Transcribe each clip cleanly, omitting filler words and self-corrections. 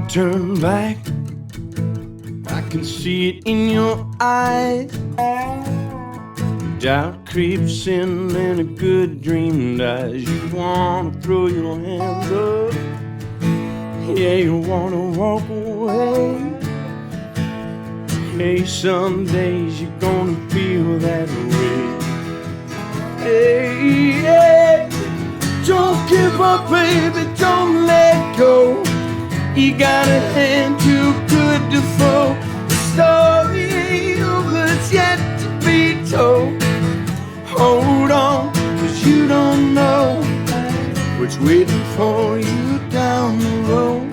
turn back, I can see it in your eyes. Doubt creeps in and a good dream dies. You wanna throw your hands up, yeah, you wanna walk away. Hey, some days you're gonna feel that way. Hey, yeah. Don't give up, baby, don't let go. You got a hand too good to fall. The story ain't over, it's yet to be told. Hold on, 'cause you don't know what's waiting for you down the road.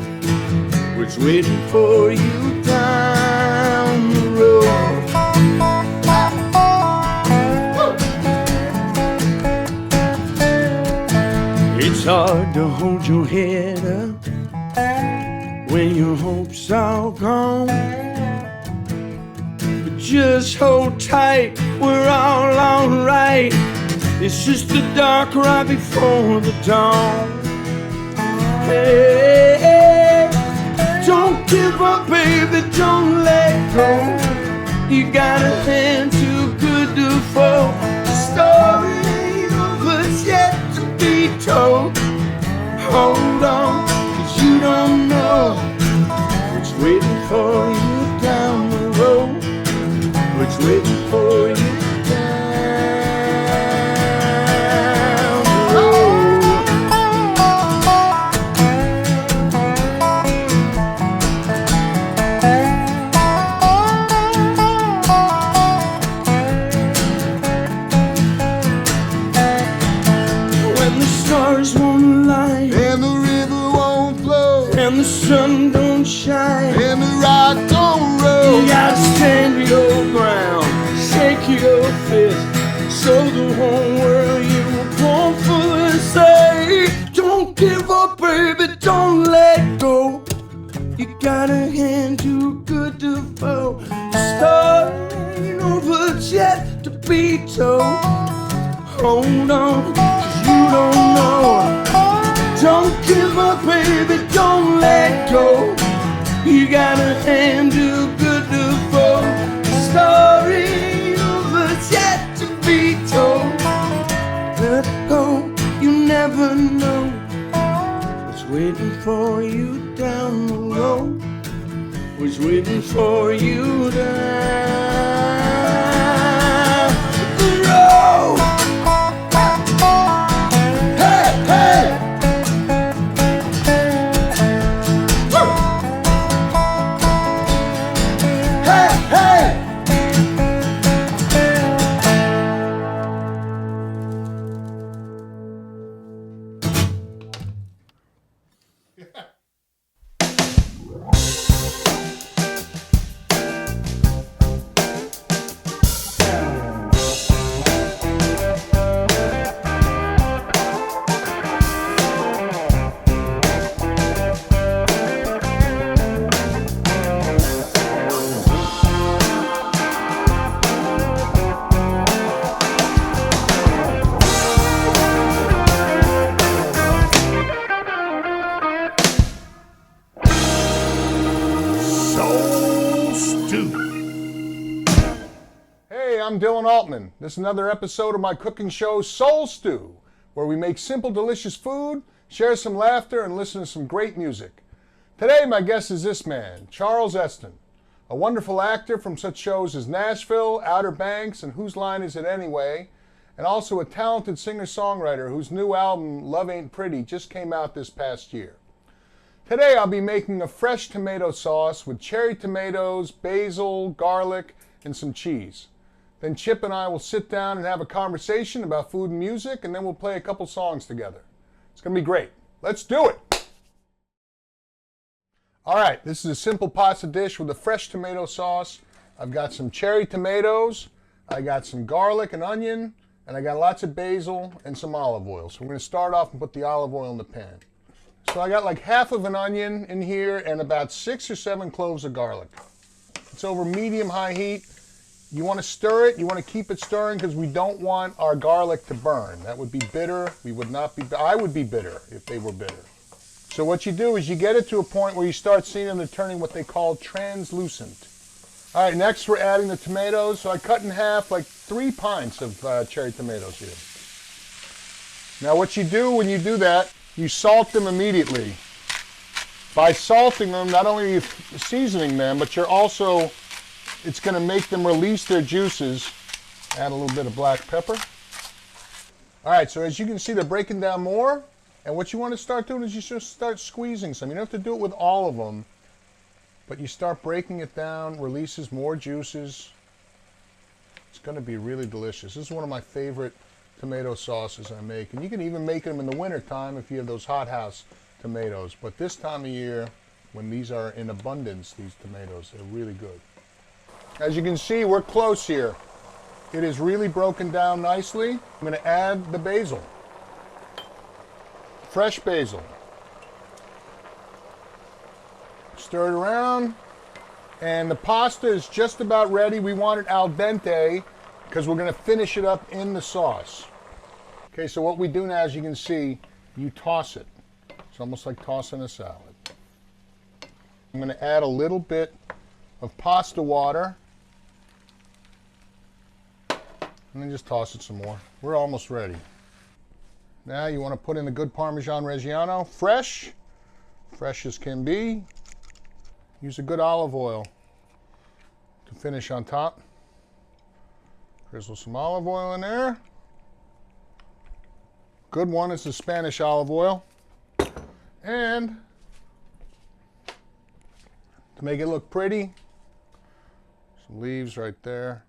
What's waiting for you down the road. It's hard to hold your head up when your hopes are gone. But just hold tight, we're all alright. It's just the dark right before the dawn. Hey, don't give up, baby, don't let go. You got a hand too good to fall. The story ain't over, it's yet to be told. Hold on, 'cause you don't know what's waiting for you down the road. What's waiting for you down the road. When the stars won't align and the river won't flow, and the sun don't shine, and the rock don't roll, you gotta stand your ground, shake your fist, show the whole world you were born for this. Say, don't give up, baby, don't let go. You got a hand too good to fall. The story ain't over, it's yet to be told. Hold on, 'cause you don't know. Don't give up, baby, don't let go. You got a hand too good to fall. The story ain't over, it's yet to be told. Let go, you never know what's waiting for you down the road. What's waiting for you down the road. Hey, hey. I'm Dylan Altman. This is another episode of my cooking show, Soul Stew, where we make simple, delicious food, share some laughter, and listen to some great music. Today, my guest is this man, Charles ESTEN, a wonderful actor from such shows as Nashville, Outer Banks, and Whose Line Is It Anyway?, and also a talented singer-songwriter whose new album, Love Ain't Pretty, just came out this past year. Today, I'll be making a fresh tomato sauce with cherry tomatoes, basil, garlic, and some cheese. Then Chip and I will sit down and have a conversation about food and music, and then we'll play a couple songs together. It's going to be great. Let's do it! All right, this is a simple pasta dish with a fresh tomato sauce. I've got some cherry tomatoes, I got some garlic and onion, and I got lots of basil and some olive oil. So we're going to start off and put the olive oil in the pan. So I got like half of an onion in here and about 6 or 7 cloves of garlic. It's over medium-high heat. You want to stir it. You want to keep it stirring because we don't want our garlic to burn. That would be bitter. We would not be. I would be bitter if they were bitter. So what you do is you get it to a point where you start seeing them turning what they call translucent. All right, next we're adding the tomatoes. So I cut in half like 3 pints of cherry tomatoes here. Now what you do when you do that, you salt them immediately. By salting them, not only are you seasoning them, but you're also, it's going to make them release their juices. Add a little bit of black pepper. All right, so as you can see, they're breaking down more. And what you want to start doing is you just start squeezing some. You don't have to do it with all of them, but you start breaking it down, releases more juices. It's going to be really delicious. This is one of my favorite tomato sauces I make. And you can even make them in the winter time if you have those hothouse tomatoes. But this time of year, when these are in abundance, these tomatoes, they're really good. As you can see, we're close here. It is really broken down nicely. I'm going to add the basil. Fresh basil. Stir it around. And the pasta is just about ready. We want it al dente because we're going to finish it up in the sauce. Okay, so what we do now, as you can see, you toss it. It's almost like tossing a salad. I'm going to add a little bit of pasta water. And then just toss it some more. We're almost ready. Now you want to put in the good Parmesan Reggiano, fresh as can be. Use a good olive oil to finish on top. Drizzle some olive oil in there. Good one is the Spanish olive oil. And to make it look pretty, some leaves right there.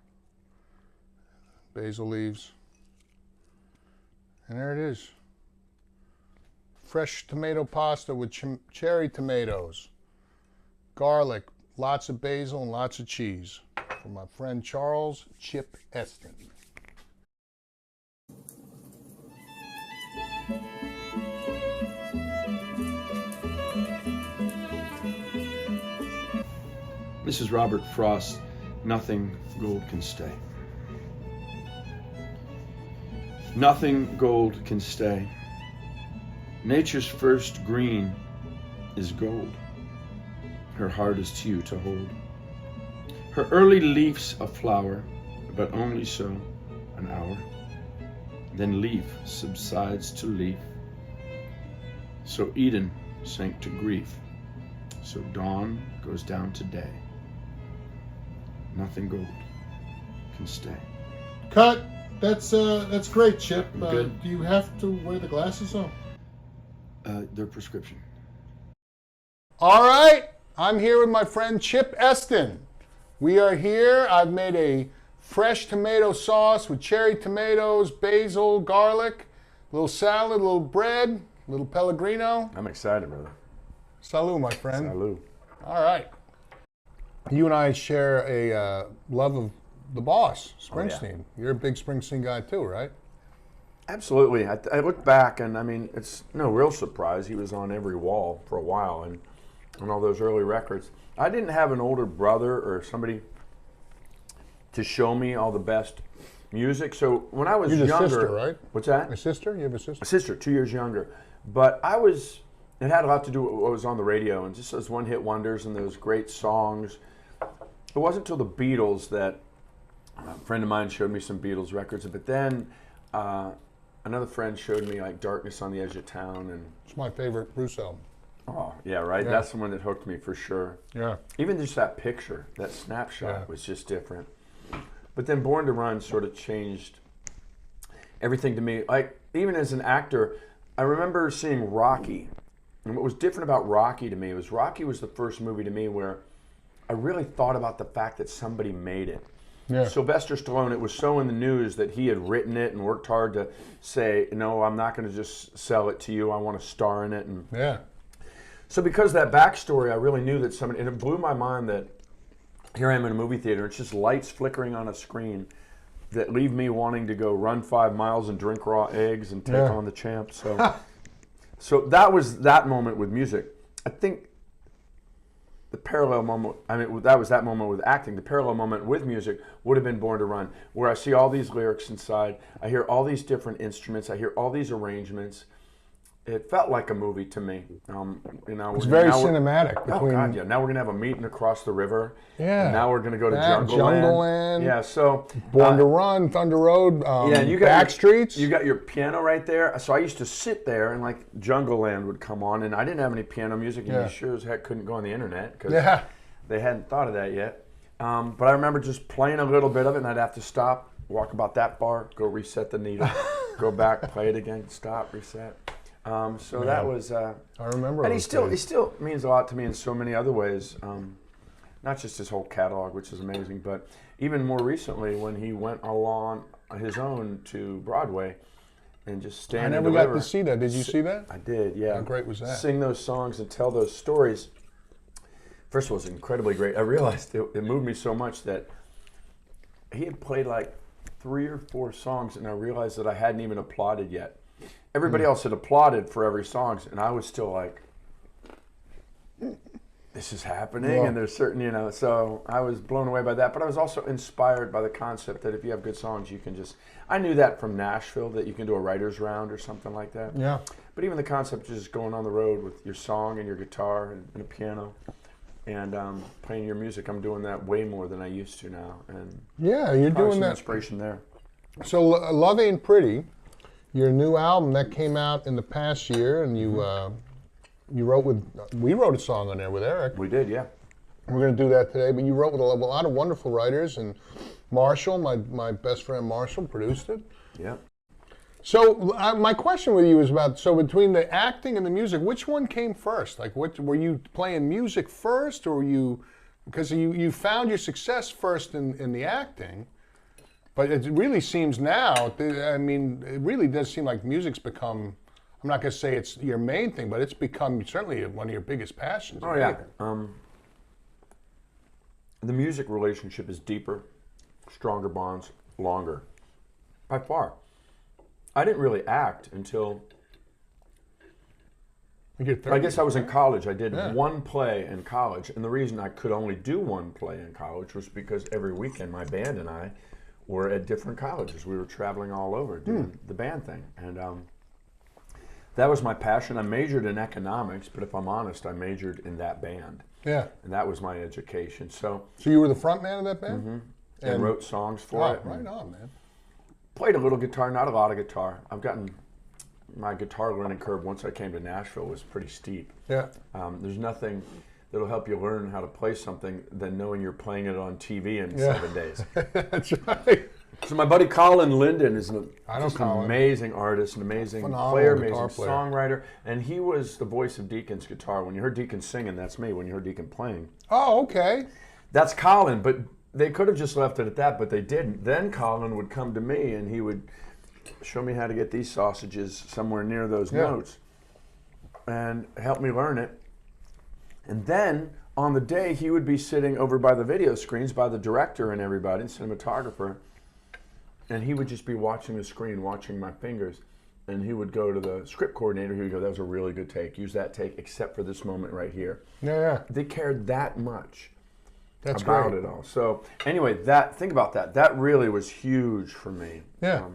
Basil leaves. And there it is. Fresh tomato pasta with cherry tomatoes, garlic, lots of basil, and lots of cheese. From my friend Charles Chip ESTEN. This is Robert Frost. Nothing gold can stay. Nothing gold can stay. Nature's first green is gold. Her heart is to you to hold. Her early leaf's a flower, but only so an hour. Then leaf subsides to leaf. So Eden sank to grief. So dawn goes down to day. Nothing gold can stay. Cut. That's great, Chip. Good. Do you have to wear the glasses on? Their prescription. All right. I'm here with my friend Chip ESTEN. We are here. I've made a fresh tomato sauce with cherry tomatoes, basil, garlic, a little salad, a little bread, a little pecorino. I'm excited, brother. Salud, my friend. Salud. All right. You and I share a love of the boss, Springsteen. Oh, yeah. You're a big Springsteen guy too, right? Absolutely. I look back and I mean, it's no real surprise. He was on every wall for a while and on all those early records. I didn't have an older brother or somebody to show me all the best music. So when I was You're younger, a sister, right? What's that? A sister? You have a sister? A sister, 2 years younger. But it had a lot to do with what was on the radio and just those one-hit wonders and those great songs. It wasn't until the Beatles that a friend of mine showed me some Beatles records, but then another friend showed me like Darkness on the Edge of Town. And It's my favorite Bruce album. oh, yeah, right? Yeah. That's the one that hooked me for sure. Yeah. Even just that picture, that snapshot Yeah. was just different. But then Born to Run sort of changed everything to me. Like, even as an actor, I remember seeing Rocky. And what was different about Rocky to me was Rocky was the first movie to me where I really thought about the fact that somebody made it. Yeah. Sylvester Stallone, it was so in the news that he had written it and worked hard to say, no, I'm not going to just sell it to you. I want to star in it. And Yeah. so because of that backstory, I really knew that somebody, and it blew my mind that here I am in a movie theater, it's just lights flickering on a screen that leave me wanting to go run 5 miles and drink raw eggs and take Yeah. on the champ. So, so that was that moment with music. I think the parallel moment, that was that moment with acting. The parallel moment with music would have been Born to Run, where I see all these lyrics inside, I hear all these different instruments, I hear all these arrangements, it felt like a movie to me. It's very cinematic. Oh God, yeah. Now we're gonna have a meeting across the river. Yeah. And now we're gonna go to Jungle Land. Yeah. So Born to Run, Thunder Road. yeah, you got Back Streets. You got your piano right there. So I used to sit there and like Jungle Land would come on, and I didn't have any piano music, and you sure as heck couldn't go on the internet because they hadn't thought of that yet. But I remember just playing a little bit of it, and I'd have to stop, walk about that far, go reset the needle, go back, play it again, stop, reset. So that was. I remember. And he still means a lot to me in so many other ways. Not just his whole catalog, which is amazing, but even more recently when he went along his own to Broadway and just stand. I never got to see that. Did you see that? I did. Yeah. How great was that? Sing those songs and tell those stories. First of all, it was incredibly great. I realized it moved me so much that he had played like 3 or 4 songs, and I realized that I hadn't even applauded yet. Everybody else had applauded for every song, and I was still like, this is happening, and there's certain, so I was blown away by that, but I was also inspired by the concept that if you have good songs, you can just, I knew that from Nashville, that you can do a writer's round or something like that. Yeah. But even the concept of just going on the road with your song and your guitar and a piano and playing your music, I'm doing that way more than I used to now. And yeah, you're doing some that. inspiration there. So Love Ain't Pretty, your new album that came out in the past year, and we wrote a song on there with Eric. We did, yeah. We're going to do that today, but you wrote with a lot of wonderful writers, and Marshall, my best friend Marshall, produced it. Yeah. So my question with you is about, so between the acting and the music, which one came first? Like, what were you playing music first, or were you, because you found your success first in the acting, but it really seems now, I mean, it really does seem like music's become, I'm not going to say it's your main thing, but it's become certainly one of your biggest passions. Oh, yeah. The music relationship is deeper, stronger bonds, longer, by far. I didn't really act until, I guess I was in college. I did one play in college, and the reason I could only do one play in college was because every weekend my band and I were at different colleges. We were traveling all over doing the band thing, and that was my passion. I majored in economics, but if I'm honest, I majored in that band. Yeah. And that was my education. So you were the front man of that band? Mm-hmm. And wrote songs for it. Right on, man. Played a little guitar, not a lot of guitar. I've gotten, my guitar learning curve once I came to Nashville was pretty steep. Yeah. There's nothing that'll help you learn how to play something than knowing you're playing it on TV in 7 days. That's right. So my buddy Colin Linden is an Colin. amazing artist, an amazing player, amazing songwriter, and he was the voice of Deacon's guitar. When you heard Deacon singing, that's me. When you heard Deacon playing, oh, okay, that's Colin. But they could have just left it at that, but they didn't. Then Colin would come to me and he would show me how to get these sausages somewhere near those notes and help me learn it. And then on the day, he would be sitting over by the video screens, by the director and everybody, and cinematographer, and he would just be watching the screen, watching my fingers, and he would go to the script coordinator, he would go, that was a really good take, use that take, except for this moment right here. Yeah. They cared that much That's about great. it all. So anyway, think about that. That really was huge for me. Yeah.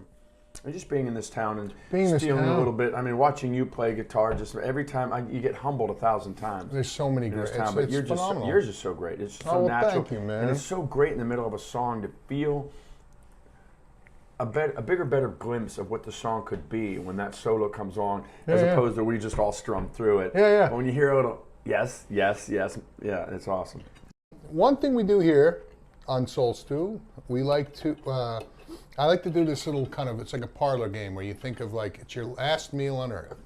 And just being in this town and stealing a little bit. I mean, watching you play guitar, just every time you get humbled 1,000 times. There's so many great. But It's phenomenal. Yours is so great. It's so natural. Thank you, man. And it's so great in the middle of a song to feel a bigger, better glimpse of what the song could be when that solo comes on, as opposed to we just all strum through it. Yeah. But when you hear a little yes, yes, yes, yeah, it's awesome. One thing we do here on Soul Stew, we like to. I like to do this little kind of, it's like a parlor game where you think of like, it's your last meal on earth.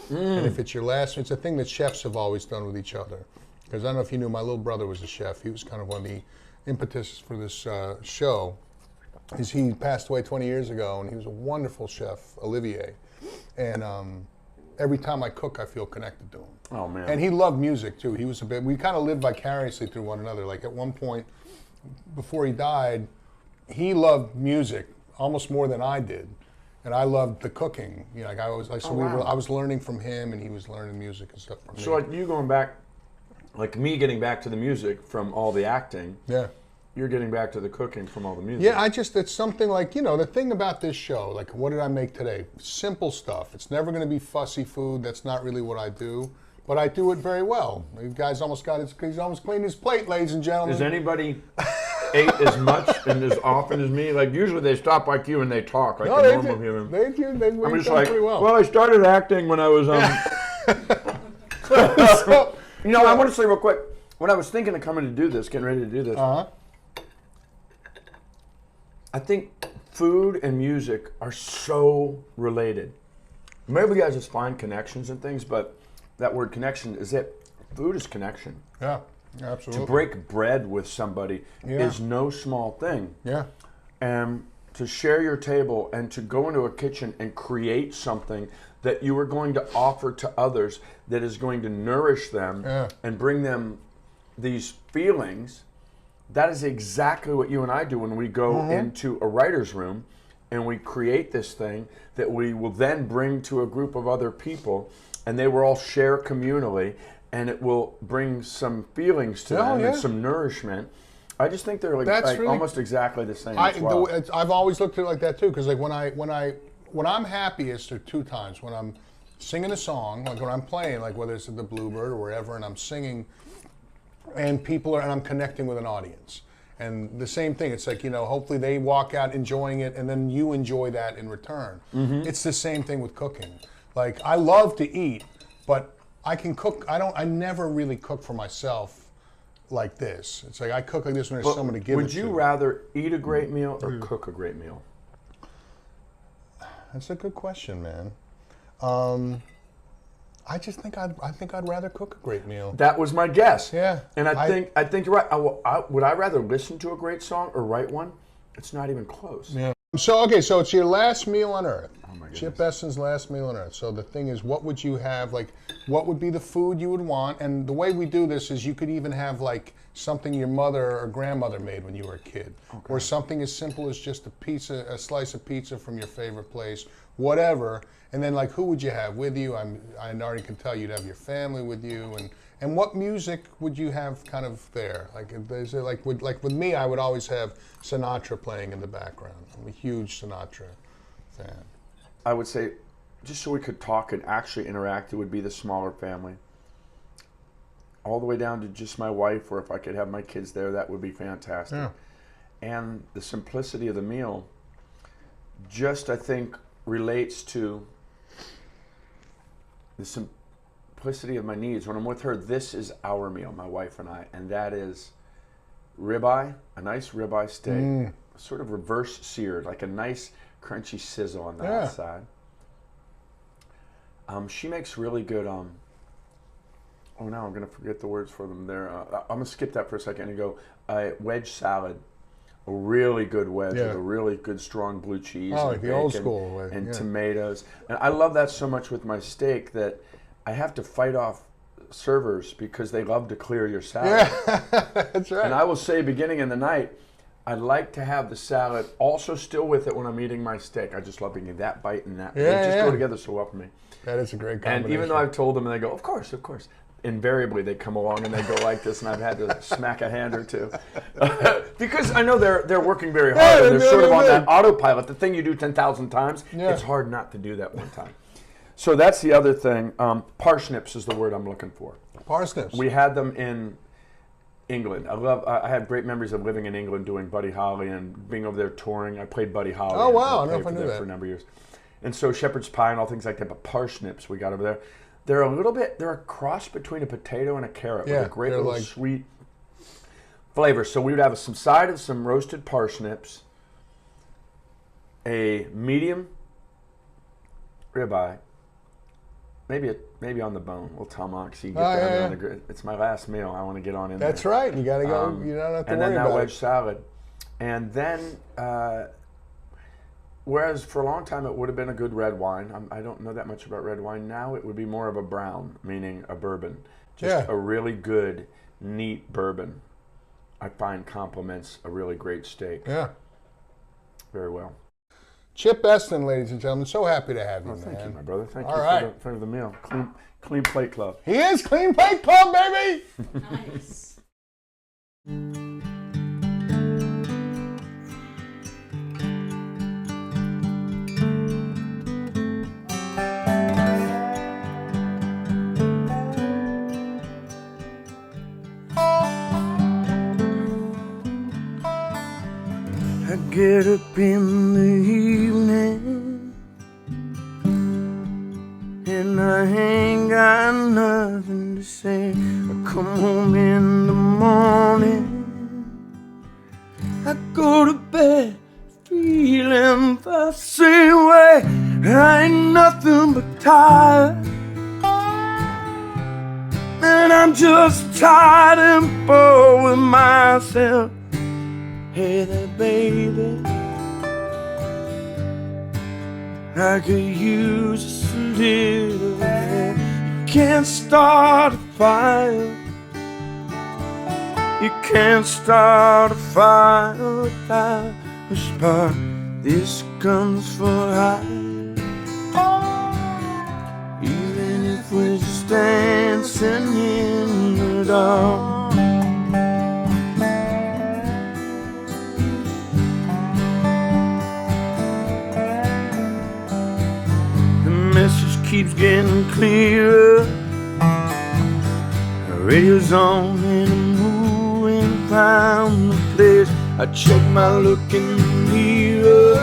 And if it's your last, it's a thing that chefs have always done with each other. Because I don't know if you knew, my little brother was a chef. He was kind of one of the impetus for this show. He passed away 20 years ago, and he was a wonderful chef, Olivier. And every time I cook, I feel connected to him. Oh, man. And he loved music, too. We kind of lived vicariously through one another. Like at one point, before he died, he loved music almost more than I did, and I loved the cooking. You know, like I was learning from him, and he was learning music and stuff from me. So like you going back, like me getting back to the music from all the acting. Yeah. you're getting back to the cooking from all the music. Yeah, it's something like, the thing about this show, like what did I make today? Simple stuff. It's never going to be fussy food. That's not really what I do, but I do it very well. The guy's he's almost cleaned his plate, ladies and gentlemen. Does anybody ate as much and as often as me? Like usually they stop like you and they talk like a normal human. They I'm just done like, pretty well. well, I started acting when I was So, I want to say real quick, when I was thinking of coming to do this, getting ready to do this, I think food and music are so related. Maybe you guys just find connections and things, but that word connection is it. Food is connection. Yeah, absolutely. To break bread with somebody is no small thing. Yeah. And to share your table and to go into a kitchen and create something that you are going to offer to others that is going to nourish them and bring them these feelings. That is exactly what you and I do when we go into a writer's room and we create this thing that we will then bring to a group of other people, and they will all share communally, and it will bring some feelings to them and some nourishment. I just think they're like almost exactly the same as well. I've always looked at it like that too, because like when I'm happiest are two times: when I'm singing a song, like when I'm playing, like whether it's at the Bluebird or wherever, and I'm singing. And I'm connecting with an audience. And the same thing, it's like, hopefully they walk out enjoying it and then you enjoy that in return. It's the same thing with cooking. Like, I love to eat, but I can cook, I never really cook for myself like this. It's like I cook like this when there's someone to give it to. Would you rather eat a great meal or cook a great meal? That's a good question, man. I think I'd rather cook a great meal. That was my guess. Yeah. And I think you're right. Would I rather listen to a great song or write one? It's not even close. Yeah. So it's your last meal on Earth. Oh my goodness. Chip Eston's last meal on Earth. So the thing is, what would you have? Like, what would be the food you would want? And the way we do this is you could even have like something your mother or grandmother made when you were a kid, or something as simple as just a slice of pizza from your favorite place, whatever. And then, like, who would you have with you? I already can tell you'd have your family with you. And what music would you have kind of there? Like, is it like with me, I would always have Sinatra playing in the background. I'm a huge Sinatra fan. I would say, just so we could talk and actually interact, it would be the smaller family. All the way down to just my wife, or if I could have my kids there, that would be fantastic. Yeah. And the simplicity of the meal, just I think, relates to the simplicity of my needs. When I'm with her, this is our meal, my wife and I, and that is ribeye, a nice ribeye steak, sort of reverse seared, like a nice crunchy sizzle on the outside. She makes really good, oh now I'm going to forget the words for them there. I'm going to skip that for a second and go, wedge salad. A really good wedge with a really good strong blue cheese and like the old school way. And tomatoes. And I love that so much with my steak that I have to fight off servers because they love to clear your salad. Yeah, that's right. And I will say, beginning in the night, I like to have the salad also still with it when I'm eating my steak. I just love eating that bite and that. They just go together so well for me. That is a great combination. And even though I've told them and they go, of course. Invariably they come along and they go like this, and I've had to smack a hand or two because I know they're working very hard and they're sort of on that autopilot. The thing you do 10,000 times, it's hard not to do that one time. So that's the other thing. Parsnips is the word I'm looking for. Parsnips. We had them in England. I have great memories of living in England doing Buddy Holly and being over there touring. I played Buddy Holly. Oh wow, I don't know if I knew knew that for a number of years. And so shepherd's pie and all things like that. But parsnips we got over there. They're a cross between a potato and a carrot with a great little sweet flavor. So we would have some roasted parsnips, a medium ribeye, maybe on the bone, a little tomahawk. So you get down on the grill. It's my last meal. I want to get on in there. That's right. You got to go. You don't have to worry about it. And then that wedge salad, and then. Whereas for a long time it would have been a good red wine. I don't know that much about red wine. Now it would be more of a brown, meaning a bourbon. Just a really good, neat bourbon, I find complements a really great steak. Yeah. Very well. Chip Eston, ladies and gentlemen. So happy to have you, man. Thank you, my brother. Thank All you right. for the meal. Clean Plate Club. He is Clean Plate Club, baby! Nice. get up in the evening and I ain't got nothing to say. I come home in the morning, I go to bed feeling the same way. I ain't nothing but tired, and I'm just tired and bored with myself. Hey there, baby, I could use just a little help. You can't start a fire, you can't start a fire without a spark. This gun's for hire, even if we're just dancing in the dark. The message keeps getting clearer, the radio's on and I'm moving around the place. I check my look in the mirror,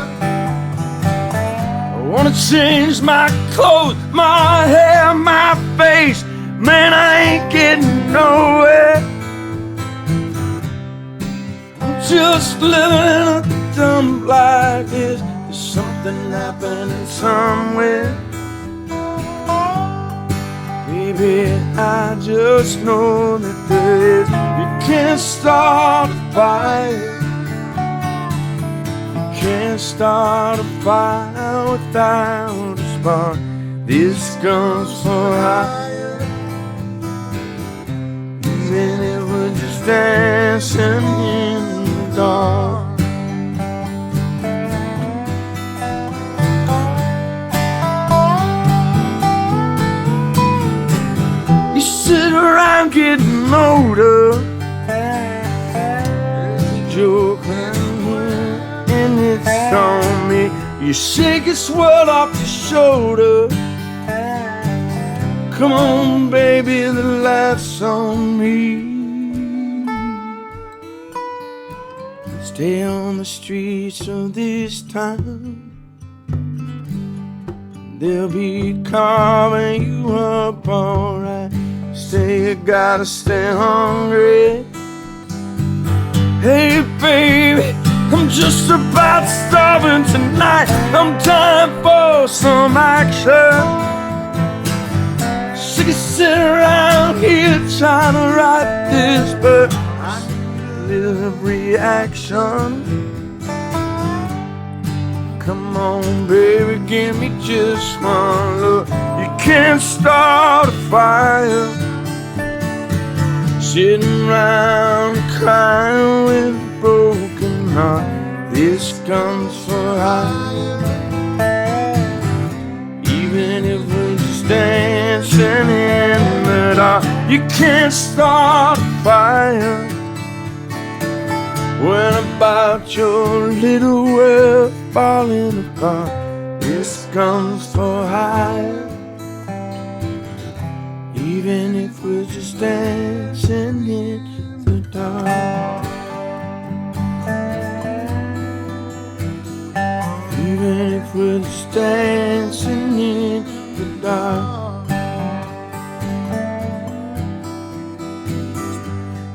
I wanna change my clothes, my hair, my face. Man, I ain't getting nowhere, I'm just living in a dump like this. There's something happening somewhere, baby, I just know that there is. You can't start a fire, can't start a fire without a spark. This gun's for hire, even if we're just dancing in the dark. You sit around getting older, there's a joke and it's on me. You shake your sweat off your shoulder, come on baby, the laugh's on me. Stay on the streets of this town, they'll be carving you up alright. Say you gotta stay hungry. Hey baby, I'm just about starving tonight, I'm time for some action. Sick of sitting around here trying to write this, but I need a little reaction. Come on baby, give me just one look. You can't start a fire sitting around crying with a broken heart. This gun's for hire, even if we're just dancing in the dark. You can't start a fire, what about your little world falling apart? This gun's for hire, even if we're just dancing in the dark. Even if we're just dancing in the dark.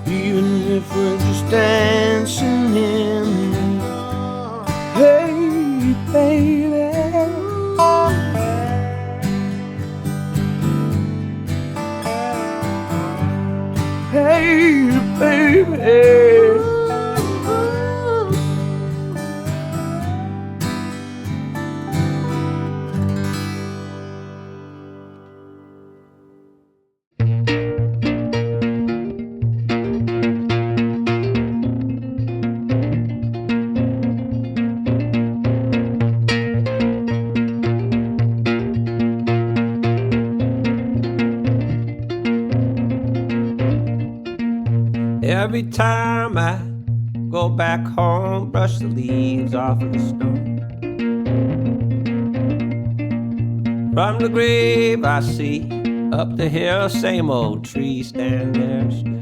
Even if we're just dancing in the dark. Hey baby, hey baby. Every time I go back home, brush the leaves off of the stone. From the grave I see up the hill, same old tree stand there still.